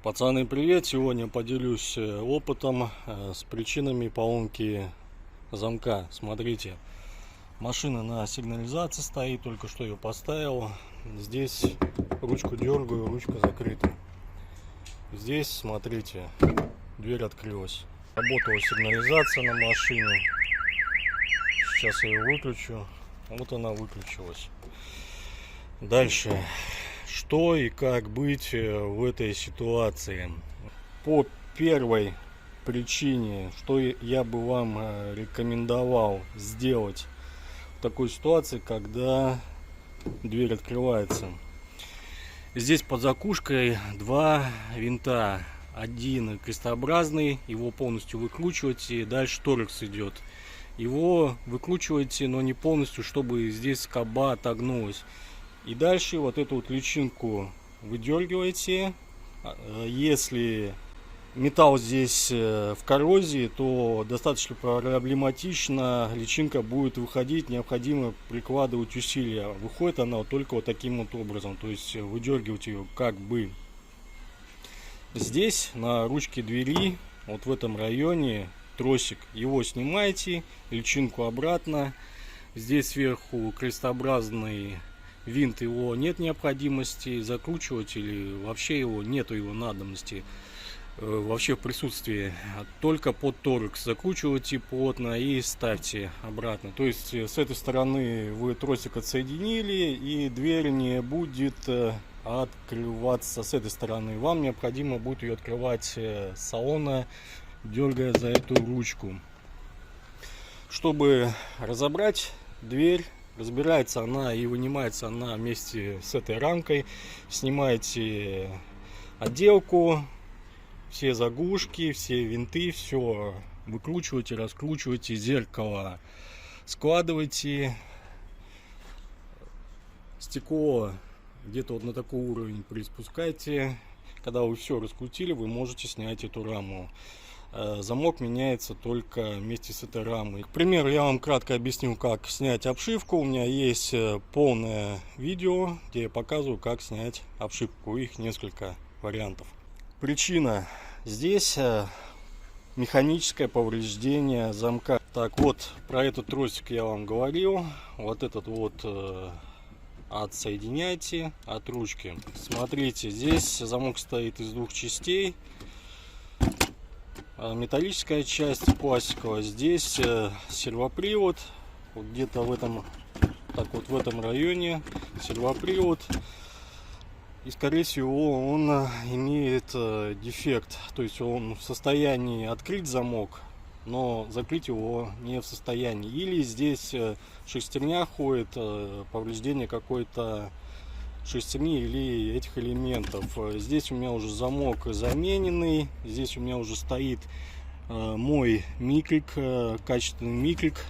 Пацаны, привет! Сегодня поделюсь опытом с причинами поломки замка. Смотрите, машина на сигнализации стоит, только что ее поставил. Здесь ручку дергаю, ручка закрыта. Здесь, смотрите, дверь открылась. Работала сигнализация на машине. Сейчас я ее выключу. Вот она выключилась. Дальше. Что и как быть в этой ситуации? По первой причине, что я бы вам рекомендовал сделать в такой ситуации, когда дверь открывается. Здесь под закушкой два винта. Один крестообразный, его полностью выкручиваете, и дальше торекс идет. Его выкручиваете, но не полностью, чтобы здесь скоба отогнулась. И дальше вот эту вот личинку выдергиваете. Если металл здесь в коррозии, то достаточно проблематично. Личинка будет выходить, необходимо прикладывать усилия. Выходит она вот только вот таким вот образом. То есть выдергивать ее как бы. Здесь на ручке двери, вот в этом районе, тросик, его снимаете, личинку обратно. Здесь сверху крестообразный винт, его нет необходимости закручивать, или вообще нету его надобности вообще в присутствии. Только под торекс закручивайте плотно и ставьте обратно. То есть с этой стороны вы тросик отсоединили, и дверь не будет открываться с этой стороны. Вам необходимо будет ее открывать с салона, дергая за эту ручку. Чтобы разобрать дверь, разбирается она и вынимается она вместе с этой рамкой. Снимаете отделку, все заглушки, все винты, все выкручиваете, раскручиваете, зеркало складываете. Стекло где-то вот на такой уровень приспускайте. Когда вы все раскрутили, вы можете снять эту раму. Замок меняется только вместе с этой рамой. К примеру, я вам кратко объясню, как снять обшивку. У меня есть полное видео, где я показываю, как снять обшивку. Их несколько вариантов. Причина здесь механическое повреждение замка. Так вот, про этот тросик я вам говорил. Вот этот вот отсоединяйте от ручки. Смотрите, здесь замок стоит из двух частей. Металлическая часть, пластиковая. Здесь сервопривод, вот где-то в этом, так вот в этом районе сервопривод, и скорее всего он имеет дефект, то есть он в состоянии открыть замок, но закрыть его не в состоянии. Или здесь шестерня ходит, повреждение какой-то шестерни или этих элементов. Здесь у меня уже замок замененный. Здесь у меня уже стоит мой микрик, качественный микрик.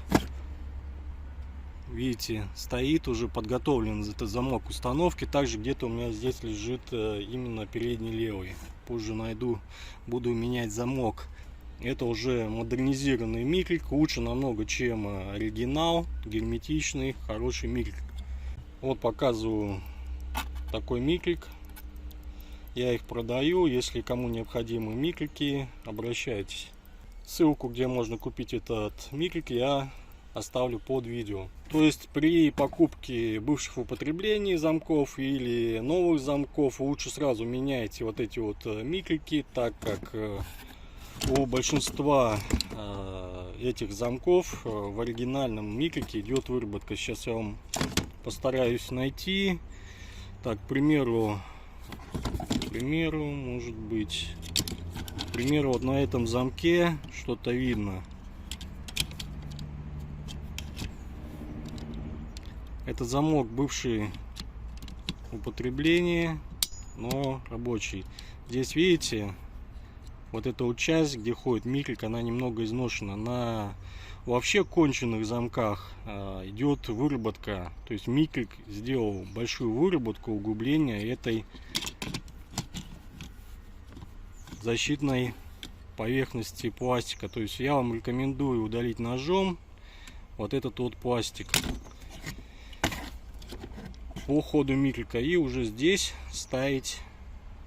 Видите, стоит уже подготовлен этот замок установки. Также где-то у меня здесь лежит именно передний левый. Позже найду, буду менять замок. Это уже модернизированный микрик, лучше намного, чем оригинал, герметичный, хороший микрик. Вот показываю такой микрик. Я их продаю. Если кому необходимы микрики, обращайтесь. Ссылку, где можно купить этот микрик, я оставлю под видео. То есть при покупке бывших в употреблении замков или новых замков лучше сразу меняйте вот эти вот микрики, так как у большинства этих замков в оригинальном микрике идет выработка. Сейчас я вам постараюсь найти. Так, к примеру, может быть, к примеру, вот на этом замке что-то видно. Это замок бывший в употреблении, но рабочий. Здесь видите, вот эта вот часть, где ходит микрик, она немного изношена. На вообще конченных замках идет выработка, то есть микрик сделал большую выработку, углубления этой защитной поверхности пластика. То есть я вам рекомендую удалить ножом вот этот вот пластик по ходу микрика и уже здесь ставить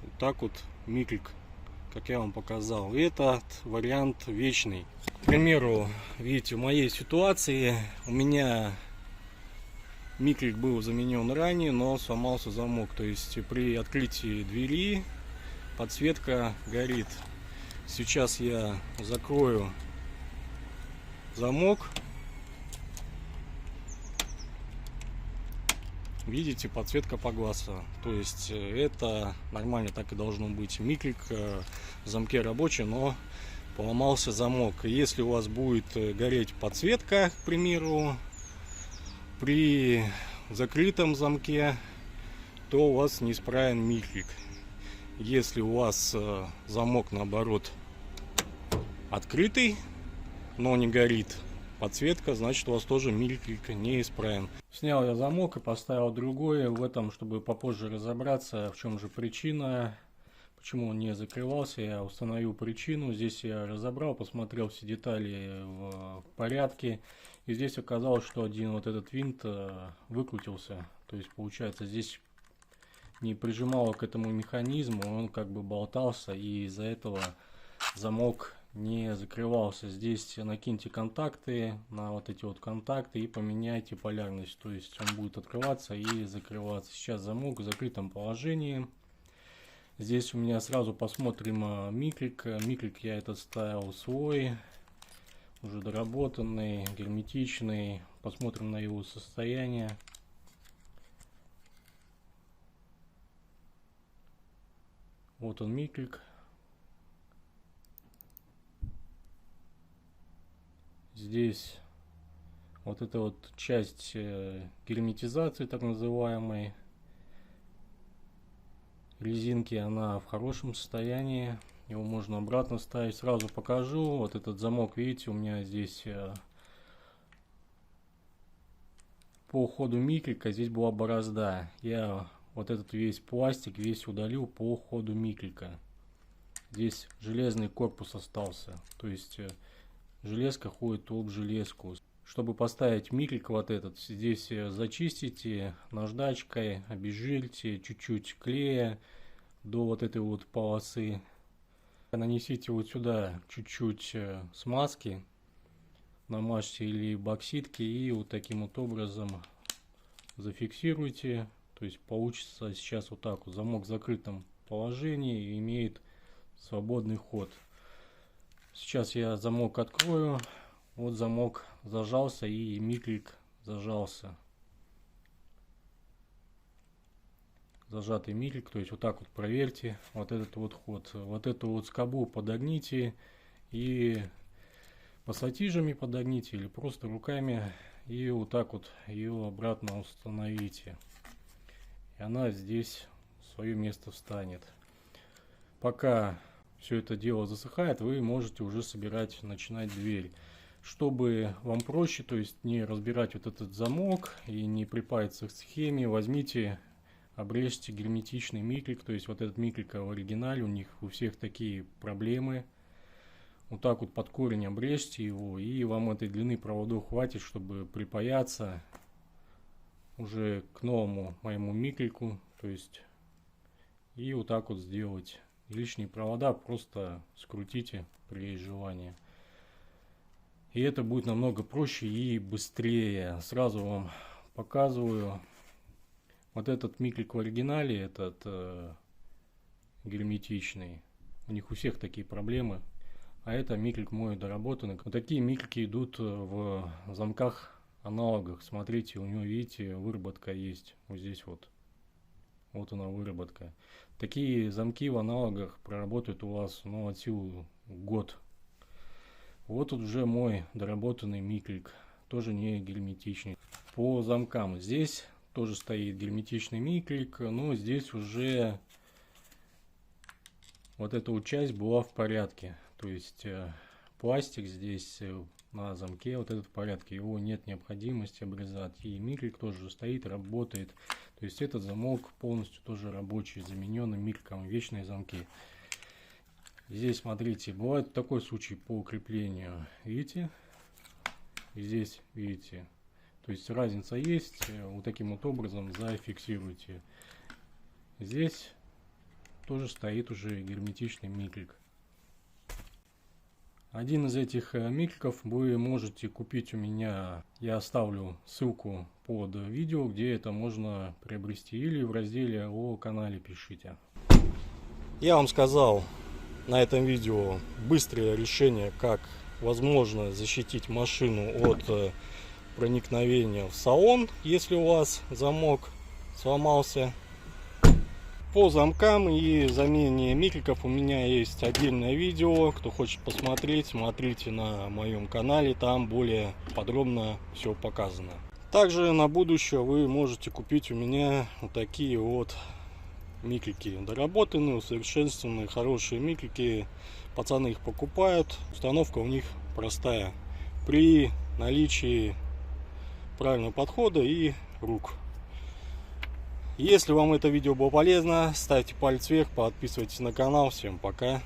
вот так вот микрик, как я вам показал. Этот вариант вечный. К примеру, видите, в моей ситуации у меня микрик был заменен ранее, но сломался замок. То есть при открытии двери подсветка горит. Сейчас я закрою замок. Видите, подсветка погасла. То есть это нормально, так и должно быть. Микрик в замке рабочий, но поломался замок. Если у вас будет гореть подсветка, к примеру, при закрытом замке, то у вас неисправен микрик. Если у вас замок, наоборот, открытый, но не горит подсветка, значит у вас тоже микрик неисправен. Снял я замок и поставил другой. В этом, чтобы попозже разобраться, в чем же причина, почему он не закрывался, я установил причину. Здесь я разобрал, посмотрел все детали в порядке. И здесь оказалось, что один вот этот винт выкрутился. То есть получается, здесь не прижимало к этому механизму, он как бы болтался, и из-за этого замок не закрывался. Здесь накиньте контакты на вот эти вот контакты и поменяйте полярность, то есть он будет открываться и закрываться. Сейчас замок в закрытом положении. Здесь у меня сразу посмотрим микрик. Микрик я этот ставил свой, уже доработанный, герметичный. Посмотрим на его состояние. Вот он, микрик. Здесь вот эта вот часть герметизации, так называемой резинки, она в хорошем состоянии. Его можно обратно ставить. Сразу покажу. Вот этот замок, видите, у меня здесь по ходу микрика здесь была борозда. Я вот этот весь пластик весь удалил по ходу микрика. Здесь железный корпус остался. То есть железка ходит об железку. Чтобы поставить микрик вот этот, здесь зачистите наждачкой, обезжирьте чуть-чуть клея до вот этой вот полосы. Нанесите вот сюда чуть-чуть смазки, намажьте или бокситки и вот таким вот образом зафиксируйте. То есть получится сейчас вот так вот. Замок в закрытом положении и имеет свободный ход. Сейчас я замок открою. Вот замок зажался и микрик зажался. Зажатый микрик, то есть вот так вот проверьте вот этот вот ход. Вот эту вот скобу подогните и пассатижами подогните или просто руками, и вот так вот ее обратно установите. И она здесь в свое место встанет. Пока все это дело засыхает, вы можете уже начинать дверь. Чтобы вам проще, то есть не разбирать вот этот замок и не припаяться к схеме, возьмите, обрежьте герметичный микрик. То есть вот этот микрик в оригинале, у них у всех такие проблемы. Вот так вот под корень обрежьте его, и вам этой длины проводов хватит, чтобы припаяться уже к новому моему микрику. То есть и вот так вот сделать. Лишние провода просто скрутите при желании. И это будет намного проще и быстрее. Сразу вам показываю. Вот этот микрик в оригинале, этот герметичный. У них у всех такие проблемы. А это микрик мой доработанный. Вот такие микрики идут в замках аналогах. Смотрите, у него, видите, выработка есть. Вот здесь вот. Вот она выработка. Такие замки в аналогах проработают у вас, ну, от силы год. Вот тут уже мой доработанный микрик. Тоже не герметичный. По замкам. Здесь тоже стоит герметичный микрик. Но здесь уже вот эта вот часть была в порядке. То есть пластик здесь на замке вот этот в порядке. Его нет необходимости обрезать. И микрик тоже стоит, работает. То есть этот замок полностью тоже рабочий, замененный микриком, вечные замки. Здесь, смотрите, бывает такой случай по укреплению. Видите? И здесь, видите. То есть разница есть. Вот таким вот образом зафиксируйте. Здесь тоже стоит уже герметичный миклик. Один из этих микликов вы можете купить у меня. Я оставлю ссылку под видео, где это можно приобрести, или в разделе о канале пишите. Я вам сказал на этом видео быстрое решение, как возможно защитить машину от проникновения в салон, если у вас замок сломался. По замкам и замене микликов у меня есть отдельное видео. Кто хочет посмотреть, смотрите на моем канале, там более подробно все показано. Также на будущее вы можете купить у меня вот такие вот миклики. Доработанные, усовершенствованные, хорошие миклики. Пацаны их покупают. Установка у них простая. При наличии правильного подхода и рук. Если вам это видео было полезно, ставьте палец вверх, подписывайтесь на канал. Всем пока.